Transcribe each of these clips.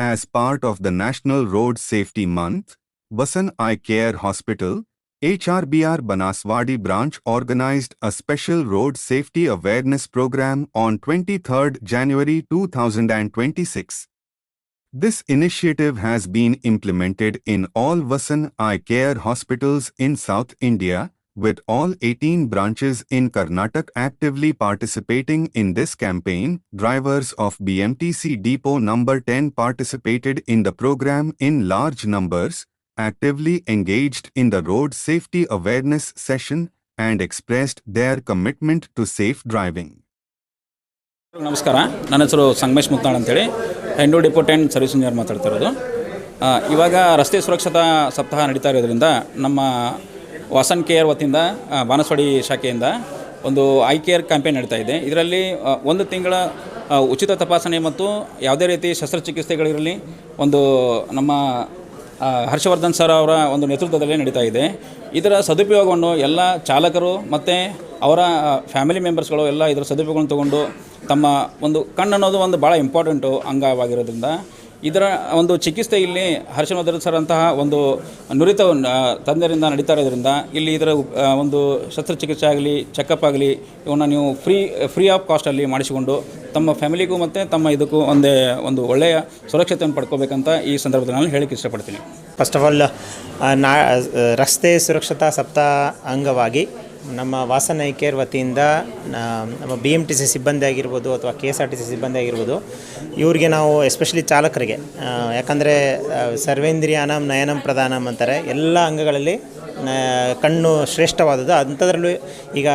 As part of the National Road Safety Month, Vasan Eye Care Hospital, HRBR Banaswadi branch organized a special road safety awareness program on 23rd January 2026. This initiative has been implemented in all Vasan Eye Care hospitals in South India, with all 18 branches in Karnataka actively participating in this campaign. Drivers of BMTC Depot number 10 participated in the program in large numbers, actively engaged in the road safety awareness session, and expressed their commitment to safe driving. ನಮಸ್ಕಾರ, ನನ್ನ ಹೆಸರು ಸಂಗಮೇಶ್ ಮುತ್ನಾಳ್ ಅಂತೇಳಿ ಹೆಂಡೋ depot 10 service engineer ಮಾತಾಡ್ತಾ ಇರೋದು. ಇವಾಗ ರಸ್ತೆ ಸುರಕ್ಷತಾ ಸಪ್ತಾಹ ನಡೀತಾ ಇರೋದ್ರಿಂದ ನಮ್ಮ ವಾಸನ್ ಕೇರ್ ವತಿಯಿಂದ ಬಾನಸವಾಡಿ ಶಾಖೆಯಿಂದ ಒಂದು ಐ ಕೇರ್ ಕ್ಯಾಂಪೇನ್ ನಡೀತಾ ಇದೆ. ಇದರಲ್ಲಿ ಒಂದು ತಿಂಗಳ ಉಚಿತ ತಪಾಸಣೆ ಮತ್ತು ಯಾವುದೇ ರೀತಿ ಶಸ್ತ್ರಚಿಕಿತ್ಸೆಗಳಿರಲಿ ಒಂದು ನಮ್ಮ ಹರ್ಷವರ್ಧನ್ ಸರ್ ಅವರ ಒಂದು ನೇತೃತ್ವದಲ್ಲಿ ನಡೀತಾ ಇದೆ. ಇದರ ಸದುಪಯೋಗವನ್ನು ಎಲ್ಲ ಚಾಲಕರು ಮತ್ತು ಅವರ ಫ್ಯಾಮಿಲಿ ಮೆಂಬರ್ಸ್ಗಳು ಎಲ್ಲ ಇದರ ಸದುಪಯೋಗವನ್ನು ತಗೊಂಡು ತಮ್ಮ ಒಂದು ಕಣ್ಣು ಅನ್ನೋದು ಒಂದು ಭಾಳ ಇಂಪಾರ್ಟೆಂಟು ಅಂಗವಾಗಿರೋದ್ರಿಂದ ಇದರ ಒಂದು ಚಿಕಿತ್ಸೆ ಇಲ್ಲಿ ಹರ್ಷವರ್ಧನ್ ಸರ್ ಅಂತಹ ಒಂದು ನುರಿತ ತಜ್ಞರಿಂದ ನಡೀತಾ ಇರೋದ್ರಿಂದ ಇಲ್ಲಿ ಇದರ ಒಂದು ಶಸ್ತ್ರಚಿಕಿತ್ಸೆ ಆಗಲಿ ಚೆಕಪ್ ಆಗಲಿ ಇವನ್ನ ನೀವು ಫ್ರೀ ಆಫ್ ಕಾಸ್ಟಲ್ಲಿ ಮಾಡಿಸಿಕೊಂಡು ತಮ್ಮ ಫ್ಯಾಮಿಲಿಗೂ ಮತ್ತು ತಮ್ಮ ಇದಕ್ಕೂ ಒಂದು ಒಳ್ಳೆಯ ಸುರಕ್ಷತೆಯನ್ನು ಪಡ್ಕೋಬೇಕಂತ ಈ ಸಂದರ್ಭದಲ್ಲಿ ನಾನು ಹೇಳಕ್ಕೆ ಇಷ್ಟಪಡ್ತೀನಿ. ಫಸ್ಟ್ ಆಫ್ ಆಲ್ ರಸ್ತೆ ಸುರಕ್ಷತಾ ಸಪ್ತಾಹ ಅಂಗವಾಗಿ ನಮ್ಮ ವಾಸನ್ ಐ ಕೇರ್ ವತಿಯಿಂದ ನಮ್ಮ BMTC ಸಿಬ್ಬಂದಿ ಆಗಿರ್ಬೋದು ಅಥವಾ KSRTC ಸಿಬ್ಬಂದಿ ಆಗಿರ್ಬೋದು, ಇವರಿಗೆ ನಾವು ಎಸ್ಪೆಷಲಿ ಚಾಲಕರಿಗೆ, ಯಾಕಂದರೆ ಸರ್ವೇಂದ್ರಿಯಾನಂ ನಯನಂ ಪ್ರಧಾನಂ ಅಂತಾರೆ, ಎಲ್ಲ ಅಂಗಗಳಲ್ಲಿ ಕಣ್ಣು ಶ್ರೇಷ್ಠವಾದದ್ದು. ಅಂಥದ್ರಲ್ಲೂ ಈಗ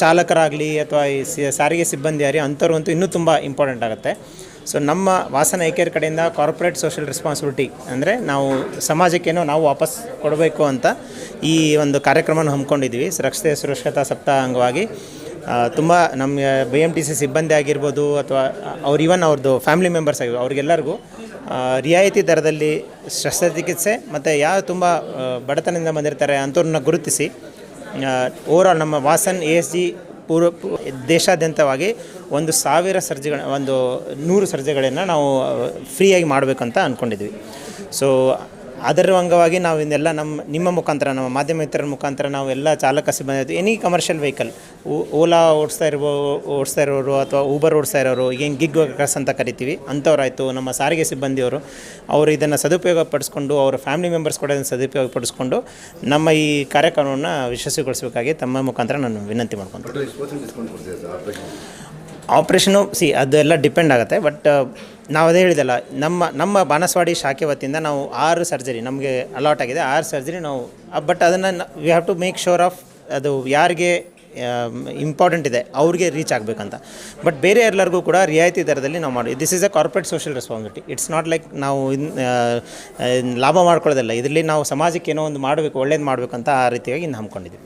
ಚಾಲಕರಾಗಲಿ ಅಥವಾ ಈ ಸಾರಿಗೆ ಸಿಬ್ಬಂದಿ ಯಾರಿ ಅಂಥವ್ರು ಅಂತೂ ಇನ್ನೂ ತುಂಬ ಇಂಪಾರ್ಟೆಂಟ್ ಆಗುತ್ತೆ. ಸೊ ನಮ್ಮ ವಾಸನ್ ಐ ಕೇರ್ ಕಡೆಯಿಂದ ಕಾರ್ಪೊರೇಟ್ ಸೋಷಿಯಲ್ ರೆಸ್ಪಾನ್ಸಿಬಿಲಿಟಿ ಅಂದರೆ ನಾವು ಸಮಾಜಕ್ಕೇನೋ ನಾವು ವಾಪಸ್ ಕೊಡಬೇಕು ಅಂತ ಈ ಒಂದು ಕಾರ್ಯಕ್ರಮನ ಹಮ್ಮಿಕೊಂಡಿದ್ವಿ. ರಸ್ತೆ ಸುರಕ್ಷತಾ ಸಪ್ತಾಹ ಅಂಗವಾಗಿ ತುಂಬ ನಮ್ಮ BMTC ಸಿಬ್ಬಂದಿ ಆಗಿರ್ಬೋದು ಅಥವಾ ಅವ್ರದ್ದು ಫ್ಯಾಮಿಲಿ ಮೆಂಬರ್ಸ್ ಆಗಿರ್ಬೋದು, ಅವ್ರಿಗೆಲ್ಲರಿಗೂ ರಿಯಾಯಿತಿ ದರದಲ್ಲಿ ಶಸ್ತ್ರಚಿಕಿತ್ಸೆ ಮತ್ತು ಯಾವ ತುಂಬ ಬಡತನದಿಂದ ಬಂದಿರ್ತಾರೆ ಅಂಥವ್ರನ್ನ ಗುರುತಿಸಿ ಓವರಾಲ್ ನಮ್ಮ ವಾಸನ್ ASG ದೇಶಾದ್ಯಂತವಾಗಿ 1,000 ಸರ್ಜರಿಗಳ 100 ಸರ್ಜರಿಗಳನ್ನು ನಾವು ಫ್ರೀಯಾಗಿ ಮಾಡಬೇಕಂತ ಅಂದ್ಕೊಂಡಿದ್ವಿ. ಸೊ ಅದರ ಅಂಗವಾಗಿ ನಾವು ಇದೆಲ್ಲ ನಿಮ್ಮ ಮುಖಾಂತರ, ನಮ್ಮ ಮಾಧ್ಯಮ ಮಿತ್ರರ ಮುಖಾಂತರ ನಾವು ಎಲ್ಲ ಚಾಲಕ ಸಿಬ್ಬಂದಿ, ಎನಿ ಕಮರ್ಷಿಯಲ್ ವೆಹಿಕಲ್, ಓಲಾ ಓಡಿಸ್ತಾ ಇರೋರು ಅಥವಾ ಊಬರ್ ಓಡಿಸ್ತಾ ಇರೋರು, ಏನು ಗಿಗ್ ವರ್ಕರ್ಸ್ ಅಂತ ಕರಿತೀವಿ, ಅಂಥವ್ರಾಯಿತು, ನಮ್ಮ ಸಾರಿಗೆ ಸಿಬ್ಬಂದಿಯವರು, ಅವರು ಇದನ್ನು ಸದುಪಯೋಗ ಪಡಿಸ್ಕೊಂಡು ಅವರ ಫ್ಯಾಮಿಲಿ ಮೆಂಬರ್ಸ್ ಕೂಡ ಇದನ್ನು ಸದುಪಯೋಗ ಪಡಿಸ್ಕೊಂಡು ನಮ್ಮ ಈ ಕಾರ್ಯಕ್ರಮವನ್ನು ಯಶಸ್ವಿಗೊಳಿಸಬೇಕಾಗಿ ತಮ್ಮ ಮುಖಾಂತರ ನಾನು ವಿನಂತಿ ಮಾಡ್ಕೊತೀನಿ. ಆಪ್ರೇಷನು ಅದೆಲ್ಲ ಡಿಪೆಂಡ್ ಆಗುತ್ತೆ. ಬಟ್ ನಾವು ಅದೇ ಹೇಳಿದಲ್ಲ, ನಮ್ಮ ಬಾನಸವಾಡಿ ಶಾಖೆ ವತಿಯಿಂದ ನಾವು 6 ಸರ್ಜರಿ ನಮಗೆ ಅಲಾಟ್ ಆಗಿದೆ. 6 ಸರ್ಜರಿ ನಾವು, ಬಟ್ ಅದನ್ನು we have to make sure of ಅದು ಯಾರಿಗೆ ಇಂಪಾರ್ಟೆಂಟ್ ಇದೆ ಅವ್ರಿಗೆ ರೀಚ್ ಆಗಬೇಕಂತ. ಬಟ್ ಬೇರೆ ಎಲ್ಲರಿಗೂ ಕೂಡ ರಿಯಾಯಿತಿ ದರದಲ್ಲಿ ನಾವು ಮಾಡಿ, this is a corporate social responsibility. It's not like ನಾವು ಲಾಭ ಮಾಡ್ಕೊಳ್ಳೋದಿಲ್ಲ. ಇದರಲ್ಲಿ ನಾವು ಸಮಾಜಕ್ಕೆ ಏನೋ ಒಂದು ಮಾಡಬೇಕು, ಒಳ್ಳೇದು ಮಾಡಬೇಕಂತ ಆ ರೀತಿಯಾಗಿ ಹಮ್ಮಿಕೊಂಡಿದ್ದೀವಿ.